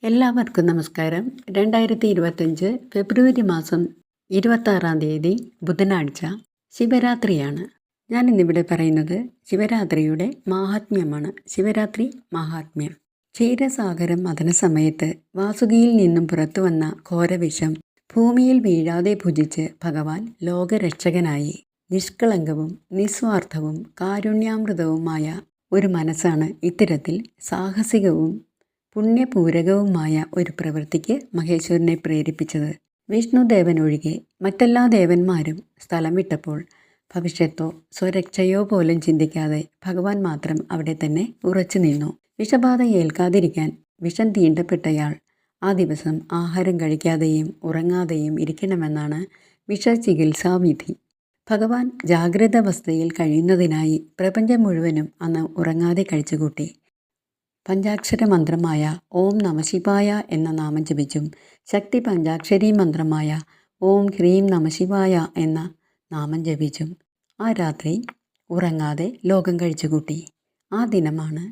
എല്ലാവർക്കും നമസ്കാരം. 2025 ഫെബ്രുവരി മാസം 26-ാം തീയതി ബുധനാഴ്ച ശിവരാത്രിയാണ്. ഞാനിന്നിവിടെ പറയുന്നത് ശിവരാത്രിയുടെ മാഹാത്മ്യമാണ്. ശിവരാത്രി മാഹാത്മ്യം. ക്ഷീരസാഗരം മഥന സമയത്ത് വാസുകിയിൽ നിന്നും പുറത്തു വന്ന ഘോരവിഷം ഭൂമിയിൽ വീഴാതെ ഭുജിച്ച് ഭഗവാൻ ലോകരക്ഷകനായി. നിഷ്കളങ്കവും നിസ്വാർത്ഥവും കാരുണ്യാമൃതവുമായ ഒരു മനസ്സാണ് ഇത്തരത്തിൽ സാഹസികവും പുണ്യപൂരകവുമായ ഒരു പ്രവൃത്തിക്ക് മഹേശ്വരനെ പ്രേരിപ്പിച്ചത്. വിഷ്ണുദേവൻ ഒഴികെ മറ്റെല്ലാ ദേവന്മാരും സ്ഥലം വിട്ടപ്പോൾ ഭവിഷ്യത്തോ സ്വരക്ഷയോ പോലും ചിന്തിക്കാതെ ഭഗവാൻ മാത്രം അവിടെ തന്നെ ഉറച്ചു നിന്നു. വിഷബാധ ഏൽക്കാതിരിക്കാൻ വിഷം തീണ്ടപ്പെട്ടയാൾ ആ ദിവസം ആഹാരം കഴിക്കാതെയും ഉറങ്ങാതെയും ഇരിക്കണമെന്നാണ് വിഷചികിത്സാവിധി. ഭഗവാൻ ജാഗ്രതാവസ്ഥയിൽ കഴിയുന്നതിനായി പ്രപഞ്ചം മുഴുവനും അന്ന് ഉറങ്ങാതെ കഴിച്ചുകൂട്ടി. പഞ്ചാക്ഷര മന്ത്രമായ ഓം നമശിവായ എന്ന നാമം ജപിച്ചും ശക്തി പഞ്ചാക്ഷരി മന്ത്രമായ ഓം ഹ്രീം നമശിവായ എന്ന നാമം ജപിച്ചും ആ രാത്രി ഉറങ്ങാതെ ലോകം കഴിച്ചുകൂട്ടി. ആ ദിനമാണ്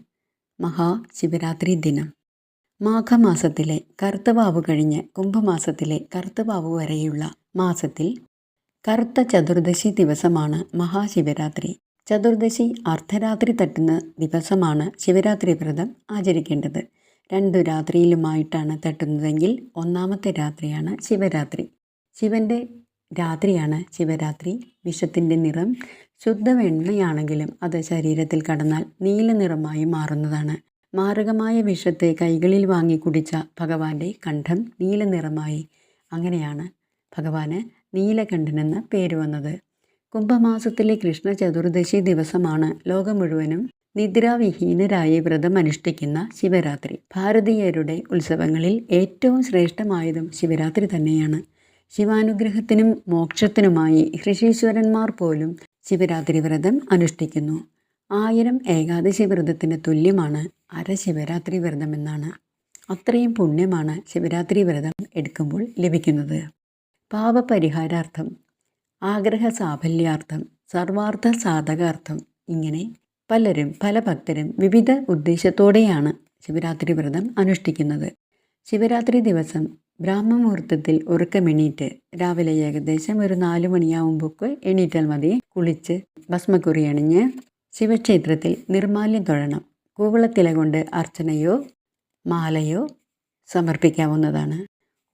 മഹാശിവരാത്രി ദിനം. മാഘമാസത്തിലെ കറുത്തവാവ് കഴിഞ്ഞ് കുംഭമാസത്തിലെ കറുത്തവാവ് വരെയുള്ള മാസത്തിൽ കറുത്ത ചതുർദശി ദിവസമാണ് മഹാശിവരാത്രി. ചതുർദശി അർദ്ധരാത്രി തട്ടുന്ന ദിവസമാണ് ശിവരാത്രി വ്രതം ആചരിക്കേണ്ടത്. 2 രാത്രിയിലുമായിട്ടാണ് തട്ടുന്നതെങ്കിൽ ഒന്നാമത്തെ രാത്രിയാണ് ശിവരാത്രി. ശിവൻ്റെ രാത്രിയാണ് ശിവരാത്രി. വിഷത്തിൻ്റെ നിറം ശുദ്ധ വെണ്ണയാണെങ്കിലും അത് ശരീരത്തിൽ കടന്നാൽ നീല നിറമായി മാറുന്നതാണ്. മാരകമായ വിഷത്തെ കൈകളിൽ വാങ്ങി കുടിച്ച ഭഗവാന്റെ കണ്ഠം നീല നിറമായി. അങ്ങനെയാണ് ഭഗവാന് നീലകണ്ഠനെന്ന് പേര് വന്നത്. കുംഭമാസത്തിലെ കൃഷ്ണ ചതുർദശി ദിവസമാണ് ലോകം മുഴുവനും നിദ്രാവിഹീനരായി വ്രതം അനുഷ്ഠിക്കുന്ന ശിവരാത്രി. ഭാരതീയരുടെ ഉത്സവങ്ങളിൽ ഏറ്റവും ശ്രേഷ്ഠമായതും ശിവരാത്രി തന്നെയാണ്. ശിവാനുഗ്രഹത്തിനും മോക്ഷത്തിനുമായി ഋഷീശ്വരന്മാർ പോലും ശിവരാത്രി വ്രതം അനുഷ്ഠിക്കുന്നു. 1000 ഏകാദശി വ്രതത്തിന് തുല്യമാണ് അരശിവരാത്രി വ്രതമെന്നാണ്. അത്രയും പുണ്യമാണ് ശിവരാത്രി വ്രതം എടുക്കുമ്പോൾ ലഭിക്കുന്നത്. പാപപരിഹാരാർത്ഥം, ആഗ്രഹ സാഫല്യാർത്ഥം, സർവാർത്ഥ സാധകാർത്ഥം ഇങ്ങനെ പല ഭക്തരും വിവിധ ഉദ്ദേശത്തോടെയാണ് ശിവരാത്രി വ്രതം അനുഷ്ഠിക്കുന്നത്. ശിവരാത്രി ദിവസം ബ്രാഹ്മമുഹൂർത്തത്തിൽ ഉറക്കമെണീറ്റ് രാവിലെ ഏകദേശം ഒരു 4 മണിയാവുമ്പോൾ എണീറ്റാൽ മതി. കുളിച്ച് ഭസ്മക്കുറി അണിഞ്ഞ് ശിവക്ഷേത്രത്തിൽ നിർമാല്യം തൊഴണം. കൂവളത്തില കൊണ്ട് അർച്ചനയോ മാലയോ സമർപ്പിക്കാവുന്നതാണ്.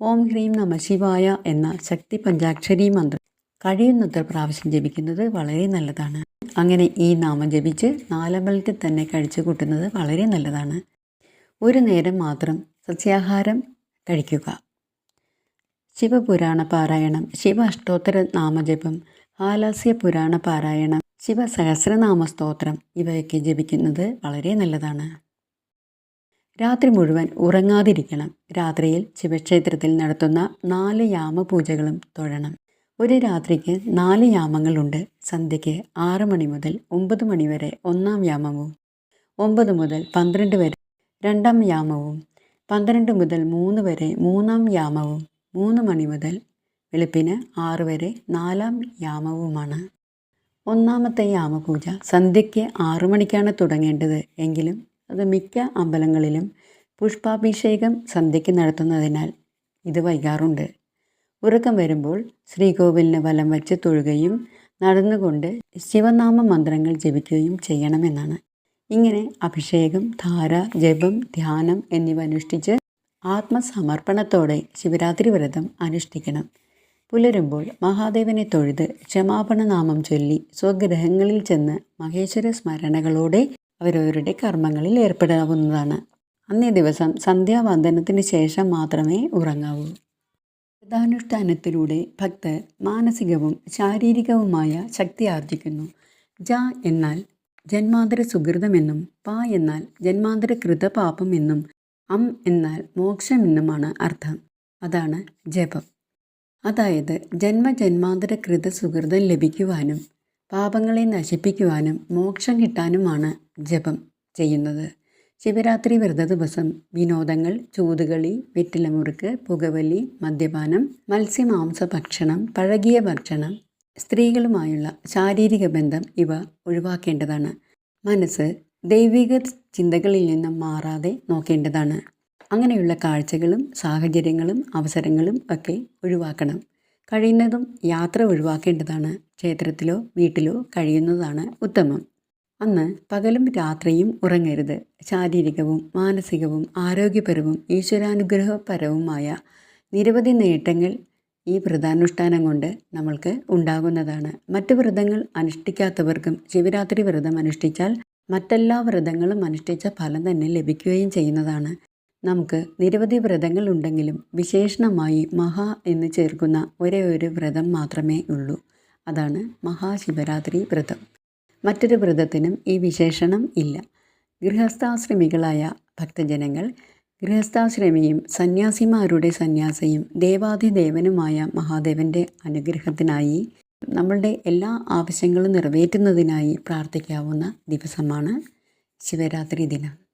ഓം ഹ്രീം നമശിവായ എന്ന ശക്തി പഞ്ചാക്ഷരി മന്ത്രം കഴിയുന്നത്ര പ്രാവശ്യം ജപിക്കുന്നത് വളരെ നല്ലതാണ്. അങ്ങനെ ഈ നാമം ജപിച്ച് നാലമ്പലത്തിൽ തന്നെ കഴിച്ചു കൂട്ടുന്നത് വളരെ നല്ലതാണ്. ഒരു നേരം മാത്രം സസ്യാഹാരം കഴിക്കുക. ശിവപുരാണ പാരായണം, ശിവ അഷ്ടോത്തര നാമജപം, ഹാലാസ്യ പുരാണ പാരായണം, ശിവസഹസ്രനാമ സ്തോത്രം ഇവയൊക്കെ ജപിക്കുന്നത് വളരെ നല്ലതാണ്. രാത്രി മുഴുവൻ ഉറങ്ങാതിരിക്കണം. രാത്രിയിൽ ശിവക്ഷേത്രത്തിൽ നടത്തുന്ന 4 യാമപൂജകളും തൊഴണം. ഒരു രാത്രിക്ക് 4 യാമങ്ങളുണ്ട്. സന്ധ്യയ്ക്ക് 6 മണി മുതൽ 9 മണി വരെ 1-ാം യാമവും, 9 മുതൽ 12 വരെ 2-ാം യാമവും, 12 മുതൽ 3 വരെ 3-ാം യാമവും, 3 മണി മുതൽ വെളുപ്പിന് 6 വരെ 4-ാം യാമവുമാണ്. 1-ാമത്തെ യാമപൂജ സന്ധ്യയ്ക്ക് 6 മണിക്കാണ് തുടങ്ങേണ്ടത്. എങ്കിലും അത് മിക്ക അമ്പലങ്ങളിലും പുഷ്പാഭിഷേകം സന്ധ്യയ്ക്ക് നടത്തുന്നതിനാൽ ഇത് വൈകാറുണ്ട്. ഉറക്കം വരുമ്പോൾ ശ്രീകോവിലിന് വലം വച്ച് തൊഴുകയും നടന്നുകൊണ്ട് ശിവനാമ മന്ത്രങ്ങൾ ജപിക്കുകയും ചെയ്യണമെന്നാണ്. ഇങ്ങനെ അഭിഷേകം, ധാര, ജപം, ധ്യാനം എന്നിവ അനുഷ്ഠിച്ച് ആത്മസമർപ്പണത്തോടെ ശിവരാത്രി വ്രതം അനുഷ്ഠിക്കണം. പുലരുമ്പോൾ മഹാദേവനെ തൊഴുത് ക്ഷമാപണ നാമം ചൊല്ലി സ്വഗ്രഹങ്ങളിൽ ചെന്ന് മഹേശ്വര സ്മരണകളോടെ അവരവരുടെ കർമ്മങ്ങളിൽ ഏർപ്പെടാവുന്നതാണ്. അന്നേ ദിവസം സന്ധ്യാവന്ദനത്തിന് ശേഷം മാത്രമേ ഉറങ്ങാവൂ. വ്രതാനുഷ്ഠാനത്തിലൂടെ ഭക്തർ മാനസികവും ശാരീരികവുമായ ശക്തി ആർജിക്കുന്നു. ജ എന്നാൽ ജന്മാന്തര സുകൃതമെന്നും പ എന്നാൽ ജന്മാന്തര കൃതപാപം എന്നും അം എന്നാൽ മോക്ഷമെന്നുമാണ് അർത്ഥം. അതാണ് ജപം. അതായത് ജന്മജന്മാന്തര കൃത സുകൃതം ലഭിക്കുവാനും പാപങ്ങളെ നശിപ്പിക്കുവാനും മോക്ഷം കിട്ടാനുമാണ് ജപം ചെയ്യുന്നത്. ശിവരാത്രി വ്രത ദിവസം വിനോദങ്ങൾ, ചൂതുകളി, വെറ്റിലമുറുക്ക്, പുകവലി, മദ്യപാനം, മത്സ്യമാംസ ഭക്ഷണം, പഴകിയ ഭക്ഷണം, സ്ത്രീകളുമായുള്ള ശാരീരിക ബന്ധം ഇവ ഒഴിവാക്കേണ്ടതാണ്. മനസ്സ് ദൈവിക ചിന്തകളിൽ നിന്നും മാറാതെ നോക്കേണ്ടതാണ്. അങ്ങനെയുള്ള കാഴ്ചകളും സാഹചര്യങ്ങളും അവസരങ്ങളും ഒക്കെ ഒഴിവാക്കണം. കഴിയുന്നതും യാത്ര ഒഴിവാക്കേണ്ടതാണ്. ക്ഷേത്രത്തിലോ വീട്ടിലോ കഴിയുന്നതാണ് ഉത്തമം. അന്ന് പകലും രാത്രിയും ഉറങ്ങരുത്. ശാരീരികവും മാനസികവും ആരോഗ്യപരവും ഈശ്വരാനുഗ്രഹപരവുമായ നിരവധി നേട്ടങ്ങൾ ഈ വ്രതാനുഷ്ഠാനം കൊണ്ട് നമ്മൾക്ക് ഉണ്ടാകുന്നതാണ്. മറ്റ് വ്രതങ്ങൾ അനുഷ്ഠിക്കാത്തവർക്കും ശിവരാത്രി വ്രതം അനുഷ്ഠിച്ചാൽ മറ്റെല്ലാ വ്രതങ്ങളും അനുഷ്ഠിച്ച ഫലം തന്നെ ലഭിക്കുകയും ചെയ്യുന്നതാണ്. നമുക്ക് നിരവധി വ്രതങ്ങൾ ഉണ്ടെങ്കിലും വിശേഷണമായി മഹാ എന്ന് ചേർക്കുന്ന ഒരേ ഒരു വ്രതം മാത്രമേ ഉള്ളൂ. അതാണ് മഹാശിവരാത്രി വ്രതം. മറ്റൊരു വ്രതത്തിനും ഈ വിശേഷണം ഇല്ല. ഗൃഹസ്ഥാശ്രമികളായ ഭക്തജനങ്ങൾ ഗൃഹസ്ഥാശ്രമിയും സന്യാസിമാരുടെ സന്യാസിയും ദേവാധിദേവനുമായ മഹാദേവൻ്റെ അനുഗ്രഹത്തിനായി നമ്മളുടെ എല്ലാ ആവശ്യങ്ങളും നിറവേറ്റുന്നതിനായി പ്രാർത്ഥിക്കാവുന്ന ദിവസമാണ് ശിവരാത്രി ദിനം.